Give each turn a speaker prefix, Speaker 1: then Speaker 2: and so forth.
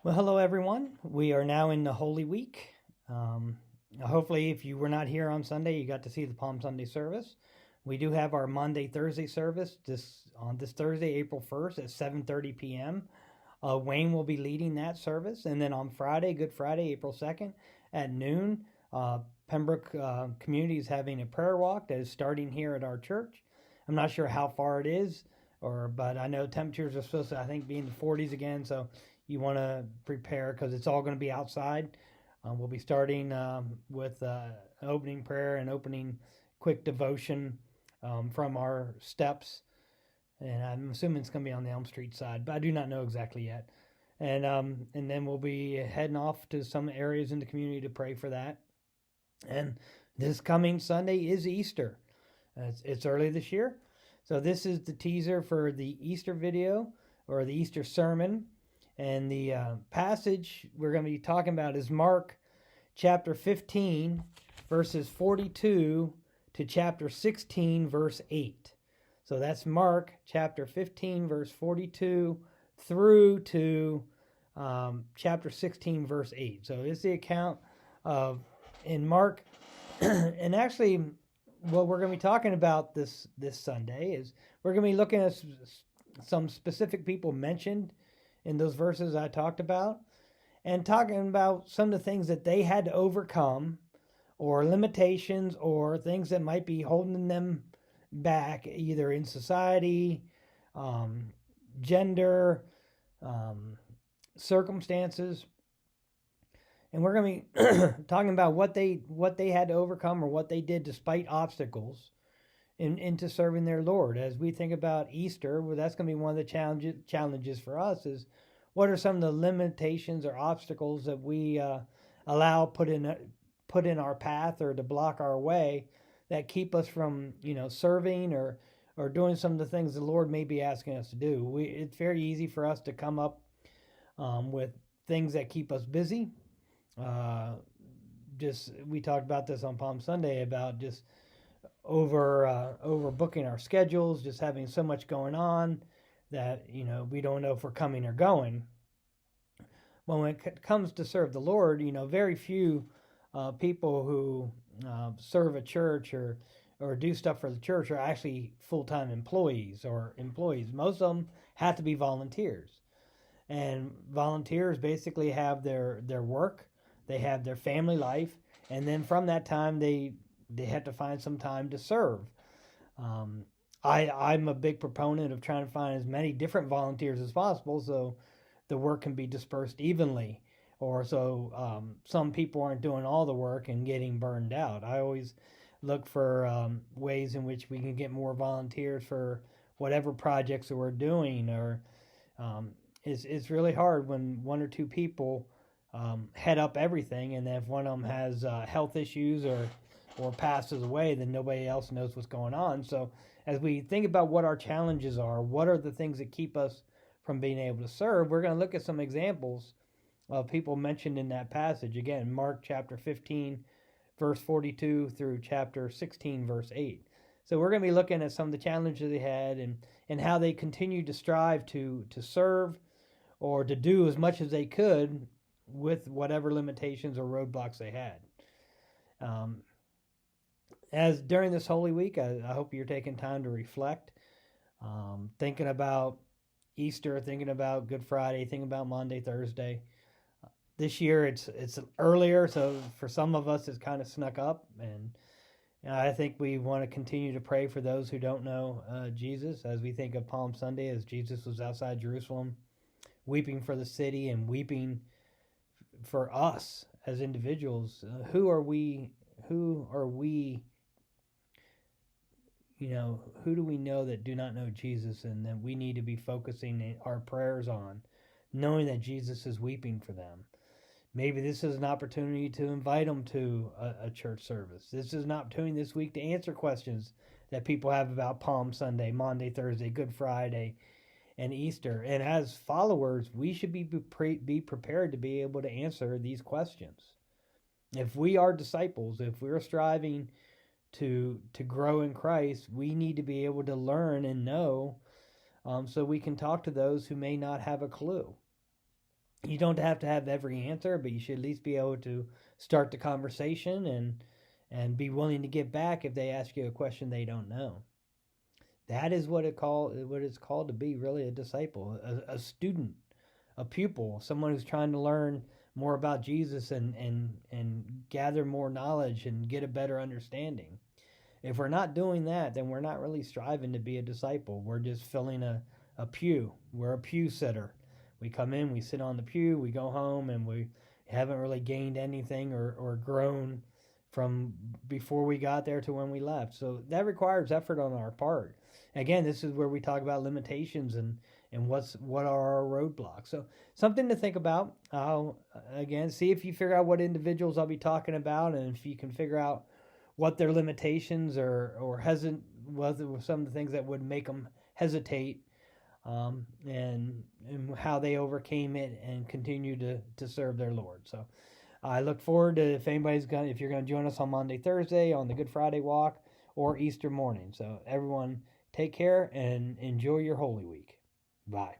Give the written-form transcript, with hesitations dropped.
Speaker 1: Well, hello everyone. We are now in the Holy Week. Hopefully, if you were not here on Sunday, you got to see the Palm Sunday service. We do have our Monday Thursday service this Thursday, April 1st at 7:30 p.m. Wayne will be leading that service, and then on Friday, Good Friday, April 2nd at noon, Pembroke Community is having a prayer walk that is starting here at our church. I'm not sure how far it is, but I know temperatures are supposed to, I think, be in the 40s again, so you want to prepare because it's all going to be outside. We'll be starting with an opening prayer and opening quick devotion from our steps. And I'm assuming it's going to be on the Elm Street side, but I do not know exactly yet. And then we'll be heading off to some areas in the community to pray for that. And this coming Sunday is Easter. It's early this year. So this is the teaser for the Easter video or the Easter sermon. And the passage we're going to be talking about is Mark chapter 15, verses 42 to chapter 16, verse 8. So that's Mark chapter 15, verse 42 through to chapter 16, verse 8. So it's the account of in Mark. And actually, what we're going to be talking about this Sunday is we're going to be looking at some specific people mentioned in those verses I talked about, and talking about some of the things that they had to overcome, or limitations, or things that might be holding them back, either in society, gender, circumstances. And we're going to be talking about what they had to overcome, or what they did despite obstacles into serving their Lord. As we think about Easter, well, that's going to be one of the challenges for us is what are some of the limitations or obstacles that we allow put in our path or to block our way that keep us from serving or doing some of the things the Lord may be asking us to do. It's very easy for us to come up with things that keep us busy. We talked about this on Palm Sunday about just overbooking our schedules, just having so much going on that we don't know if we're coming or going. Well, when it comes to serve the Lord, very few people who serve a church or do stuff for the church are actually full-time employees or employees. Most of them have to be volunteers, and volunteers basically have their work, they have their family life, and then from that time they have to find some time to serve. I'm a big proponent of trying to find as many different volunteers as possible so the work can be dispersed evenly, or so some people aren't doing all the work and getting burned out. I always look for ways in which we can get more volunteers for whatever projects that we're doing, or it's really hard when one or two people head up everything, and then if one of them has health issues or passes away, then nobody else knows what's going on. So as we think about what our challenges are, what are the things that keep us from being able to serve, we're going to look at some examples of people mentioned in that passage. Again, Mark chapter 15, verse 42 through chapter 16, verse 8. So we're going to be looking at some of the challenges they had and how they continued to strive to serve or to do as much as they could with whatever limitations or roadblocks they had. As during this Holy Week, I hope you're taking time to reflect, thinking about Easter, thinking about Good Friday, thinking about Monday, Thursday. This year it's earlier, so for some of us it's kind of snuck up, and I think we want to continue to pray for those who don't know Jesus as we think of Palm Sunday, as Jesus was outside Jerusalem, weeping for the city and weeping for us as individuals. Who are we? Who do we know that do not know Jesus, and that we need to be focusing our prayers on, knowing that Jesus is weeping for them? Maybe this is an opportunity to invite them to a church service. This is an opportunity this week to answer questions that people have about Palm Sunday, Monday, Thursday, Good Friday, and Easter. And as followers, we should be prepared to be able to answer these questions. If we are disciples, if we're striving to grow in Christ, we need to be able to learn and know, so we can talk to those who may not have a clue. You don't have to have every answer, but you should at least be able to start the conversation and be willing to get back if they ask you a question they don't know. That is what it's called to be really a disciple, a student, a pupil, someone who's trying to learn more about Jesus and gather more knowledge and get a better understanding. If we're not doing that, then we're not really striving to be a disciple. We're just filling a pew. We're a pew sitter. We come in, we sit on the pew, we go home, and we haven't really gained anything or grown from before we got there to when we left. So that requires effort on our part. Again, this is where we talk about limitations and what are our roadblocks. So something to think about. Again, see if you figure out what individuals I'll be talking about, and if you can figure out what their limitations or hesitant was some of the things that would make them hesitate, and how they overcame it and continue to serve their Lord. So I look forward to if you're going to join us on Monday, Thursday on the Good Friday walk or Easter morning. So everyone, take care and enjoy your Holy Week. Bye.